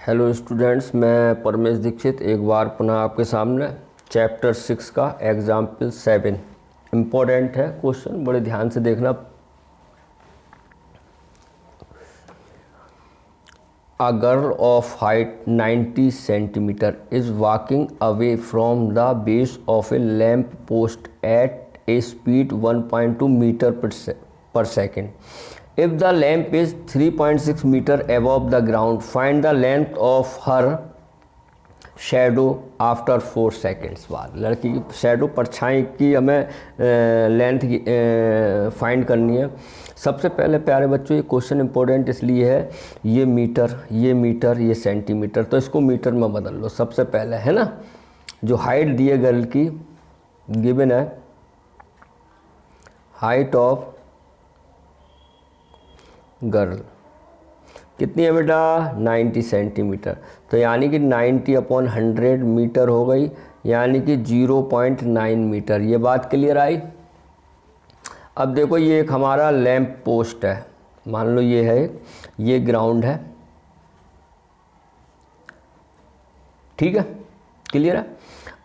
Hello students, मैं परमेश दीक्षित एक बार पुनः आपके सामने चैप्टर 6 का एग्जाम्पल 7 इम्पोर्टेंट है क्वेश्चन, बड़े ध्यान से देखना। A girl of height 90 centimeter is walking away from the base of a lamp post at a speed 1.2 meter per second. If the lamp is 3.6 meter above the ground, find the length of her shadow after 4 seconds बाद। लड़की की shadow परछाई की हमें length की find करनी है। सबसे पहले प्यारे बच्चों, ये क्वेश्चन इंपॉर्टेंट इसलिए है, ये मीटर, ये सेंटीमीटर, तो इसको मीटर में बदल लो सबसे पहले, है ना। जो हाइट दी है गर्ल की, गिवन है हाइट ऑफ गर्ल कितनी है बेटा, 90 सेंटीमीटर। तो यानी कि 90/100 मीटर हो गई, यानी कि 0.9 मीटर। ये बात क्लियर आई। अब देखो, ये एक हमारा लैंप पोस्ट है, मान लो ये है, ये ग्राउंड है, ठीक है, क्लियर है।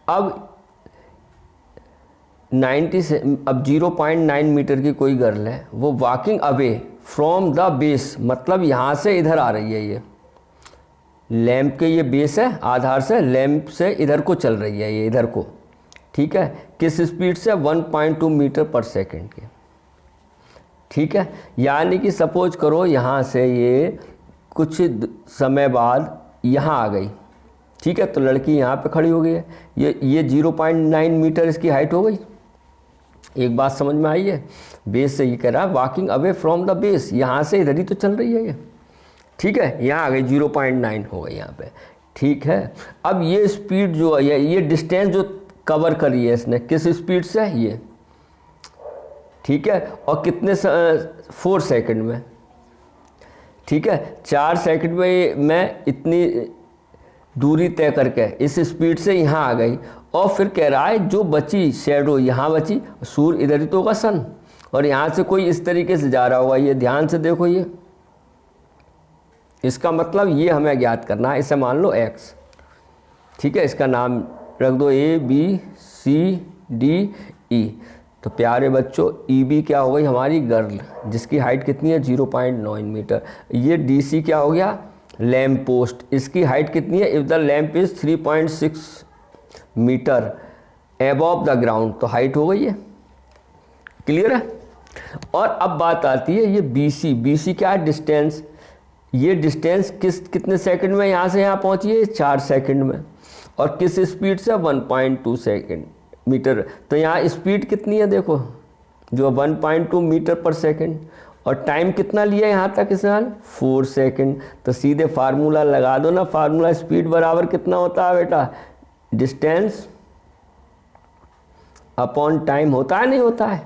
अब 0.9 मीटर की कोई गर्ल है, वो walking away from the base, मतलब यहाँ से इधर आ रही है, ये लैंप के ये बेस है, आधार से लैंप से इधर को चल रही है, ये इधर को, ठीक है। किस स्पीड से, 1.2 मीटर पर सेकेंड के, ठीक है। यानी कि सपोज करो यहाँ से ये कुछ समय बाद यहाँ आ गई, ठीक है, तो लड़की यहाँ पे खड़ी हो गई है। ये 0.9 मीटर इसकी हाइट हो गई। एक बात समझ में आई है, बेस से ये कह रहा है walking away from the base, यहाँ से इधर ही तो चल रही है ये, ठीक है। यहाँ आ गई 0.9 हो गई यहाँ पे, ठीक है। अब ये स्पीड जो है, ये डिस्टेंस जो कवर करी है इसने, किस स्पीड से, ये, ठीक है। और कितने 4 सेकंड में, ठीक है। 4 सेकंड में मैं इतनी दूरी तय करके इस स्पीड से यहाँ आ गई, और फिर कह रहा है जो बची शेडो यहाँ बची, सूर्य इधर ही तो होगा, सन, और यहाँ से कोई इस तरीके से जा रहा होगा, ये ध्यान से देखो, ये इसका मतलब ये हमें ज्ञात करना है। इसे मान लो x, ठीक है, इसका नाम रख दो ABCDE। तो प्यारे बच्चों, EB क्या हो गई, हमारी गर्ल, जिसकी हाइट कितनी है, 0.9 मीटर। ये DC क्या हो गया, लैंप पोस्ट, इसकी हाइट कितनी है, if the lamp is 3.6 metre above the ground, तो हाइट हो गई है, क्लियर है। और अब बात आती है ये BC क्या है, डिस्टेंस। ये डिस्टेंस कितने सेकंड में यहाँ से यहाँ पहुँची है, 4 सेकंड में, और किस स्पीड से, 1.2 मीटर। तो यहाँ स्पीड कितनी है, देखो, जो 1.2 मीटर पर सेकंड, और टाइम कितना लिया यहाँ तक इसने, 4 सेकंड। तो सीधे फार्मूला लगा दो ना, फार्मूला स्पीड बराबर कितना होता है बेटा, डिस्टेंस अपॉन टाइम होता है, नहीं होता है,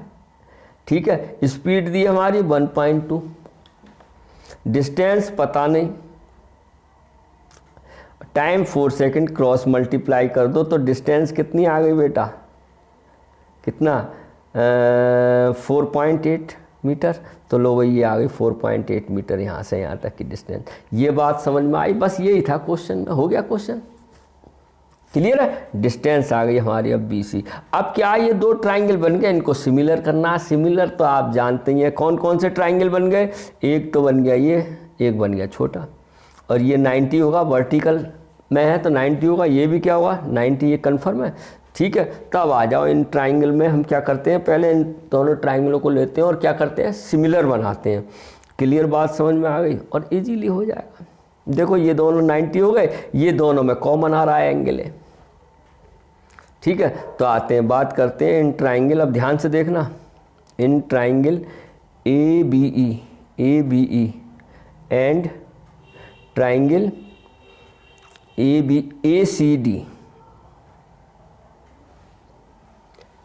ठीक है। स्पीड दी हमारी 1.2, डिस्टेंस पता नहीं, टाइम 4 सेकंड, क्रॉस मल्टीप्लाई कर दो तो डिस्टेंस कितनी आ गई बेटा, कितना, 4.8 मीटर। तो लो भाई, ये आ गई 4.8 मीटर यहाँ से यहाँ तक की डिस्टेंस। ये बात समझ में आई, बस यही था क्वेश्चन में, हो गया क्वेश्चन, क्लियर है। डिस्टेंस आ गई हमारी अब BC। अब क्या, ये 2 ट्राइंगल बन गए, इनको सिमिलर करना है। सिमिलर तो आप जानते ही हैं, कौन कौन से ट्राइंगल बन गए, एक तो बन गया ये, एक बन गया छोटा, और ये 90 होगा, वर्टिकल में है तो 90 होगा, ये भी क्या होगा, 90, ये कन्फर्म है, ठीक है। तब आ जाओ, इन ट्राइंगल में हम क्या करते हैं, पहले इन दोनों ट्राइंगलों को लेते हैं और क्या करते हैं, सिमिलर बनाते हैं। क्लियर बात समझ में आ गई, और इजीली हो जाएगा। देखो, ये दोनों 90 हो गए, ये दोनों में कॉमन आ रहा है एंगल है, ठीक है। तो आते हैं, बात करते हैं इन ट्राइंगल। अब ध्यान से देखना, in triangle ABE and triangle ACD,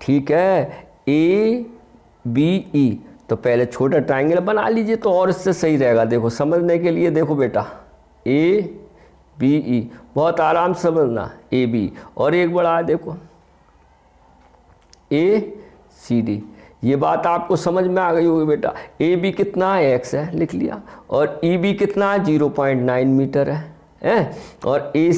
ठीक है, ABE। तो पहले छोटा ट्राइंगल बना लीजिए तो और इससे सही रहेगा। देखो, समझने के लिए देखो बेटा, ABE, बहुत आराम से समझना, AB, और एक बड़ा देखो ACD। ये बात आपको समझ में आ गई होगी बेटा। ए बी कितना है, एक्स है, लिख लिया, और ई बी कितना है, 0.9 मीटर है, है, और बी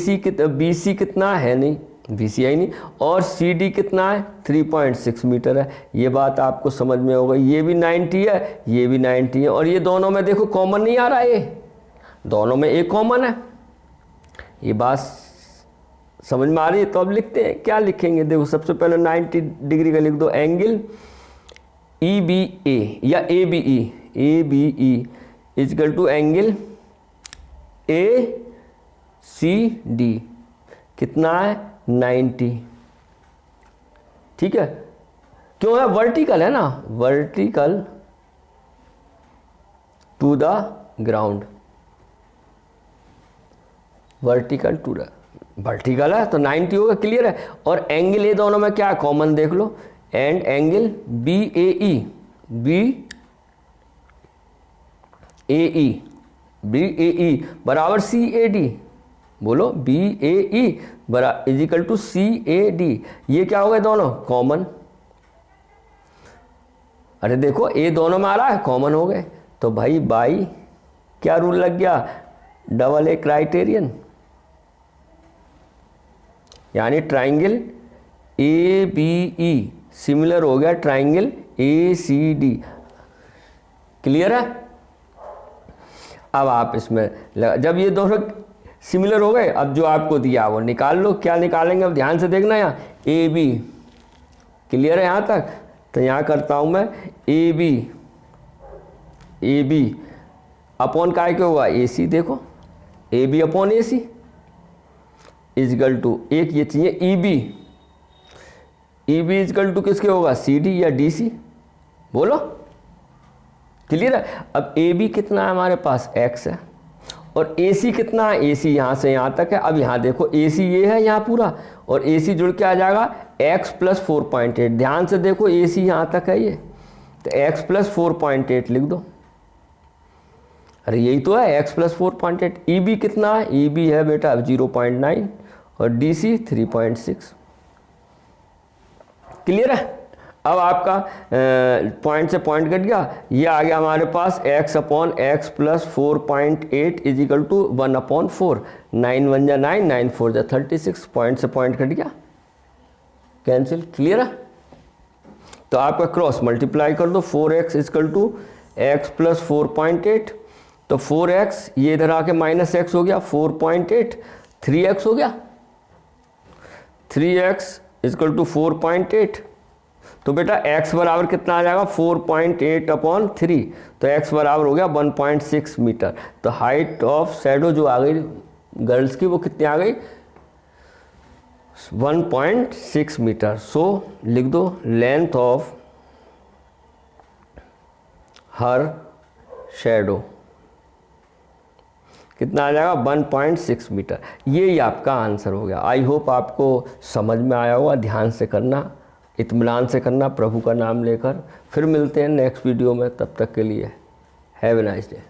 सी कितना है नहीं, बी सी आई नहीं, और सी डी कितना है 3.6 मीटर है। ये बात आपको समझ में होगा। ये भी 90 है, ये भी 90 है, और ये दोनों में देखो कॉमन नहीं आ रहा है, ये दोनों में एक कॉमन है। ये बात समझ में आ रही है? तो अब लिखते हैं, क्या लिखेंगे? देखो सबसे पहले 90 डिग्री का लिख दो, एंगल ई बी ए या A B E equal to angle A C D कितना है 90। ठीक है, क्यों है? वर्टिकल है ना, vertical to the ground, vertical to the, vertical है तो 90 होगा, क्लियर है। और एंगल ये दोनों में क्या कॉमन देख लो, and angle B A E बराबर सी ए डी, बोलो बी ए ई बराबर equal to C A D. ये क्या हो गए दोनों कॉमन, अरे देखो ए दोनों में आ रहा है, कॉमन हो गए। तो भाई बाई क्या रूल लग गया, डबल ए क्राइटेरियन, यानी triangle A B E similar हो गया triangle A C D. Clear है? अब आप इसमें जब ये दोनों सिमिलर हो गए, अब जो आपको दिया वो निकाल लो। क्या निकालेंगे अब ध्यान से देखना, यहाँ ए बी, क्लियर है यहाँ तक? तो यहाँ करता हूँ मैं ए बी अपॉन काय के हुआ ए सी, देखो A B upon A C equal to एक ये चाहिए ई बी इजकल टू किसके होगा, सी डी या डी सी, बोलो क्लियर है? अब ए बी कितना है हमारे पास x है, और ए सी कितना है, ए सी यहाँ से यहाँ तक है। अब यहाँ देखो ए सी ये है यहाँ पूरा, और ए सी जुड़ के आ जाएगा x प्लस 4.8। ध्यान से देखो ए सी यहाँ तक है ये, तो x प्लस 4.8 लिख दो। अरे यही तो है x प्लस 4.8। ई बी कितना है, ई बी है बेटा 0.9 और डी सी 3.6। क्लियर है? अब आपका पॉइंट से पॉइंट कट गया, ये आ गया हमारे पास x upon x plus 4.8 equal to 1/4। 9 1 जा 9, 9 4 जा 36। पॉइंट से पॉइंट कट गया, कैंसिल। क्लियर है? तो आपका क्रॉस मल्टीप्लाई कर दो, 4x is equal to x plus 4.8, तो 4x ये इधर आके माइनस x हो गया, 4.8 3x हो गया, 3x इजिकल टू 4.8। तो बेटा x बराबर कितना आ जाएगा 4.8 अपॉन 3, तो x बराबर हो गया 1.6 मीटर। तो हाइट ऑफ शैडो जो आ गई गर्ल्स की वो कितनी आ गई 1.6 मीटर। सो लिख दो लेंथ ऑफ हर शैडो कितना आ जाएगा 1.6 मीटर। ये ही आपका आंसर हो गया। आई होप आपको समझ में आया होगा। ध्यान से करना, इत्मीनान से करना, प्रभु का नाम लेकर। फिर मिलते हैं नेक्स्ट वीडियो में, तब तक के लिए हैव ए नाइस डे।